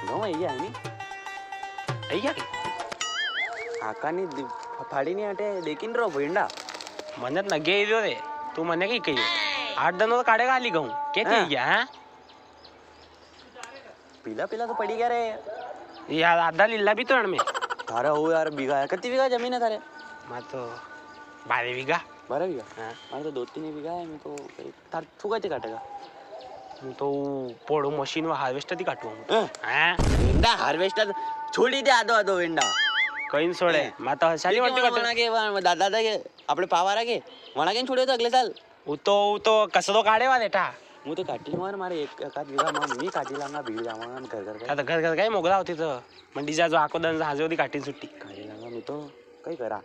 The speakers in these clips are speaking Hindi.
ઘઉં આવી ગયા એની आई क्या આકાની ફાડીની આટે દેખીને રહો ભેંડા મને નગે આવ્યો રે તું મને કઈ કહ્યું 8 દનો કાઢે ગાલી કહું કે થઈ ગયા હા પીલા પીલા તો પડી ગયા રે यार आधा लीला भी तोड़ में તારે હું યાર બીઘા કેટલી વીઘા જમીન है તારે मैं तो 12 बीघा 12 વીઘા हाँ मारे तो 2-3 वीघा है मैं तो तार तू कैसे काटेगा હું તો પોડું મશીન હાર્વેસ્ટર થી કાટું હા વેંડા હાર્વેસ્ટર છોડી દે આદો આદો વેંડા કઈ છોડે માં તો હસાલી વાટી કાટું વણા કે દાદા દાદા કે આપણે પાવારા કે વણા કે છોડ્યો તો અગલે સાલ હું તો કસરો કાઢેવા દેટા હું તો કાટી માર મારે એકાદ વીઘા માં મી કાટી લાંગા ભીડ જાવા ઘર ઘર આ તો ઘર ઘર કઈ મોગલા હોતી તો મંડી જા જો આખો દન હાજોદી કાટી છૂટી કાટી લાંગા હું તો કઈ કરા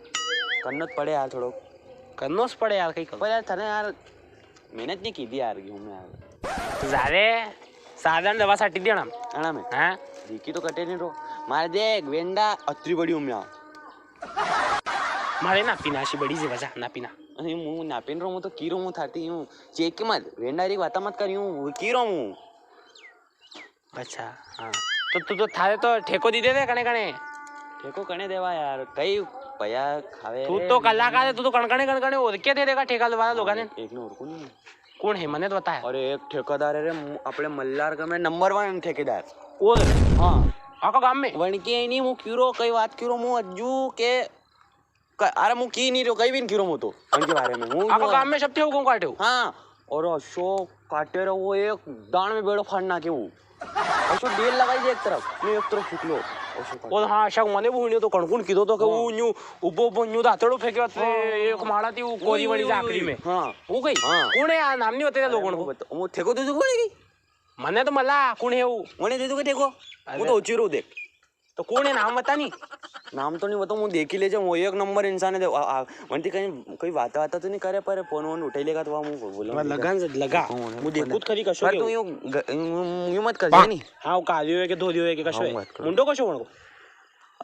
કરનો જ પડે યાર થોડો કરનો જ પડે યાર કઈ पर यार तने यार मेहनत नहीं की थी यार गेहूं में यार તો જારે સાધારણ દવા સાટી દેણા आना में હા देखी तो कटे नहीं रो मार देख वेंडा अत्री बड़ी उम्या મારે ના પીનાશી બડી છે વજા ના પીના अरे मुंह नापेन रो मु तो कीरो मु थाती हूं चेक के मत वेंडा री वाता मत करी हूं कीरो मु अच्छा हाँ तो थारे तो ठेको दी दे दे कने कने ठेको कने देवा यार कई पया खावे तू तो कलाकार है तू तो कणकणे कणकणे और क्या दे देगा ठेका वाला लोगा ने एक ने और कौन है कौन है मने तो बता है अरे एक ठेकेदार है रे अपने मल्लार का में नंबर 1 ठेकेदार और हां आका गाम में वण के नहीं मु कीरो कई बात कीरो मु अज्जू के अरे मु की नहीं रो कई भी कीरो मु तो वण के बारे में मु आका गाम में सब थे को काटे हां और अशोक काटे रे वो एक दान में बेड़ो फाड़ना के वो अशोक डेल लगाई दे एक तरफ मैं एक तरफ फुकलो और हाँ अशोक मने भूण्यो तो कणकुण कीधो तो के वो न्यू उबो बन्यू दातड़ो फेंक्यो ते एक माड़ा थी वो कोरी वाली जाकरी में हां वो गई कौन है यार नाम नहीं बता लोगन को मु ठेको दे दो कोनी की मने तो मला कौन है वो मने दे दो के ठेको वो तो उचीरो देख तो कौन है नाम बता नहीं नाम तो नहीं बताऊं मु देखी ले जा वो एक नंबर इंसान है वंती कहीं कोई बात आता तो नहीं करे पर फोन वोन उठा लेगा तो मु बोला मैं लगन से लगा मु देखुत खरी कशो पर तू यूं मत कर जानी हां कालियो है के धोलियो है के कशो है मुंडो कशो वणको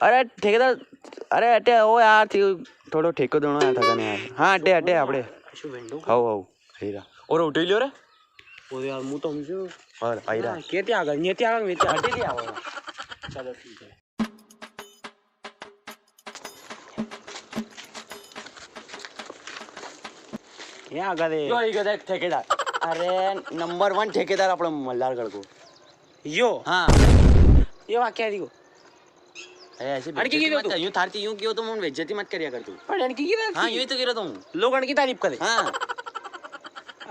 अरे ठेकेदार अरे अटे ओ यार थी थोड़ो ठेको देनो यार था यार हां अटे अटे आपड़े कशो वेंडो हाउ हाउ हेरा और उठा लियो रे ओ यार मु तो समझो और आईरा केते आगळ नेते आगळ नेते अटे दी आवा चलो ठीक है ये आगा दे यो ही गदा ठेकेदार अरे नंबर 1 ठेकेदार आपण मल्हारगढ़ को यो हां ये वाक्य दिगो ऐसे अड़की की मत यूं थारती यूं कियो तो मुन बेइज्जती मत करिया कर तू पण अड़की की हां यूं तो गिरो तुम लोग अड़की तारीफ करे हां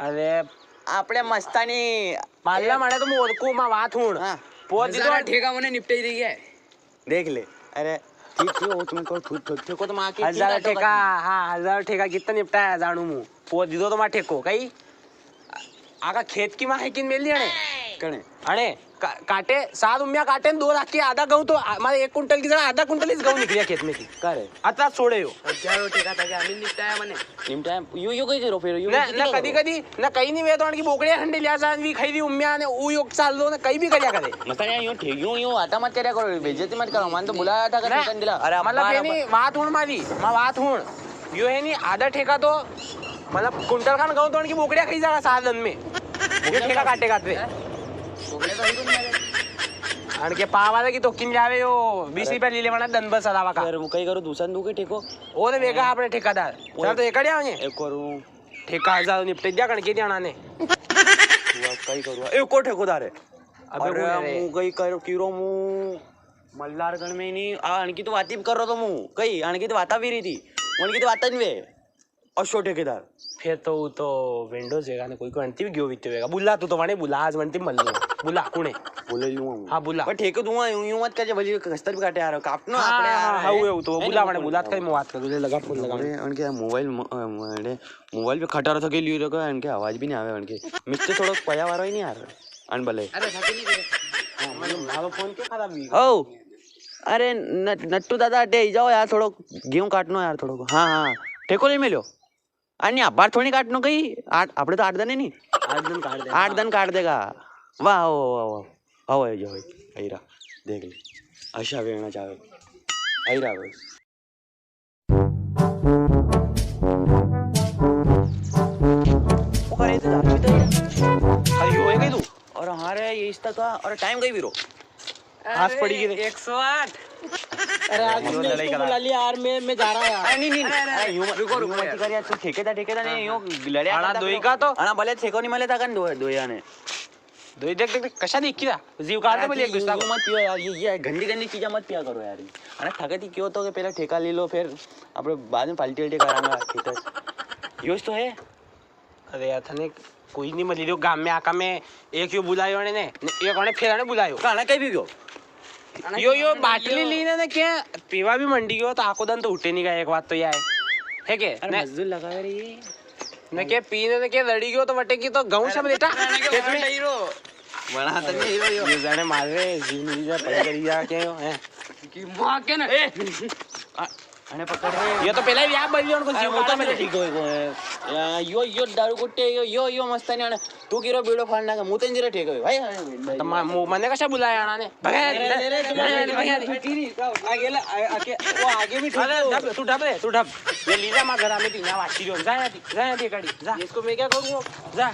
अरे आपड़े मस्तानी माल्ला माने तो मोरको मा बात हुण हां पोत दी तो ठेका मने निपटाई रही है देख ले अरे ठीक है वो तुमको ठेको तो मां के 1000 ठेका हां 1000 ठेका कितना निपटाया जानू मु पोत दी तो मा ठेको कई आका खेत की मां है किन मेली अणे कणे अणे काटे 7 उम्या काटे 2 लाख की आधा गहू तो हमारे 1 कुंटल की जरा आधा कुंटल इस गहू निकलिया खेत में की करे आता छोड़े हो 1000 ठेका था आम्ही निपटाया मने निपटाया यूं कई करो फिर यूं ना कधी कधी ना कहीं नहीं वे तो आणकी बोकड़े हंडे लिया जान वी खैदी उम्या ने ऊ योग चाललो ना कहीं भी करिया करे मस्तानी यूं यूं आता मत करिया करो बेइज्जती मत करो मान तो बुलाया था का ठेका दिला अरे मतलब ये नहीं बात हुण मारी मा बात हुण यो है नहीं आधा ठेका तो मतलब कुंटल खान गहू तो आणकी बोकड़िया खाई जागा 7 दिन में ये ठेका काटे काटे बोकड़े तो ही तुम आणके पावाला की तो किन जावे यो 20 रुपया लीले म्हणा दन बस अलावा का यार मु कई करू दुसरा दू के ठेको ओ रे वेगा आपने ठेकादार चल तो एकड़े आवने एक करू ठेका 1000 निपटे दिया कणके देना ने कई करू एक को ठेकेदार है अबे अरे मु कई करू कीरो मु मल्हारगढ़ में नहीं आणकी तो वाती कर रहा तो मु कई आणकी तो वाता भी रही थी आणकी तो वाता नहीं वे अशो ठेकेदार फिर तो विंडोज वेगा ने कोई अंतिम गयो बीते वेगा बुला तू तो वाणे बुला आज म्हणती मल्लो बुला कुणे बोले यूं हां बुला पर ठेके दूंगा यूं मत कर भली कस्तर भी काटे यार काटनो आपने हां वो तो बुला वाणे बुलात कई बात कर लगा फोन लगा अरे अनके मोबाइल पे खटारा था के लिए रखा अनके आवाज भी नहीं आवे अनके मिस्टर थोड़ा पया वारो ही नहीं यार अन भले अरे सके नहीं करे हां मतलब भाव फोन क्यों खराब हुई ओ अरे नट्टू दादा अटे जाओ यार थोड़ो गेहूं काटनो यार थोड़ो हां हां ठेको नहीं मिलो आणि अबार थोड़ी काटनो कई आपड़े तो 8 दिन नहीं 8 दिन काट दे 8 दिन काट देगा वाह वाह वाह आओ जो आईरा देख ले अशा वेळना चावे आईरा बस ओ करे तो दारू भी तो अरे यो है कई तू और हमारे ये इस्ता का और टाइम गई भी रो हाथ पड़ी गई 108। अरे आज वो तुमने लड़ाई इसको करा। बुला लिया यार, मैं जा रहा यार। अरे नहीं अरे यूं रुको, यूं मत कर यार तू ठेकेदा नहीं यूं लड्या आना करता दोई करो. का तो? आना भले ठेको नहीं मले था कन दोयाने देख देख देख कशा देखी दा जीव काढते बोले एक दुसरा यूं मत पियो यार ये गंदी चीजें मत पिया करो यार અને ठगती क्यों तो कि पहले ठेका ले लो फिर આપણે बाद में पाल्टी उल्टी करांगा खेतर योच तो है. अरे यार थने कोई नहीं मली गाम में आका में एक यो बुलायो ने एक ने फेराने बुलायो કાણા કઈ બી ગયો यो बाटली लीने ने क्या पीवा भी मंडी गयो तो आको दन तो उठे नहीं गया एक बात तो ये है के अरे ने मजदूर लगा रे ये ने के पीने ने के लड़ी गयो तो वटे की तो गांव से बेटा खेत में हीरो बड़ा तो नहीं हीरो ये जाने मारे जीव नहीं जा पड़ करी जा के है की मां के ना અને પકડ ये तो पहले ही आप बलियों को जीव होता मेरे ઠીક હોય यो दारू कुट्टे यो मस्तानी અને તું કીરો બીડો ફાડ નાખે હું તને જરા ઠેક ભાઈ तो मने कशा बुलाया आना ने वो आगे भी ठोको। तू ढब रे तू ढब ये लीजा मां घर में तीन वाची जो जा गाड़ी जा इसको मैं क्या करूँ? जा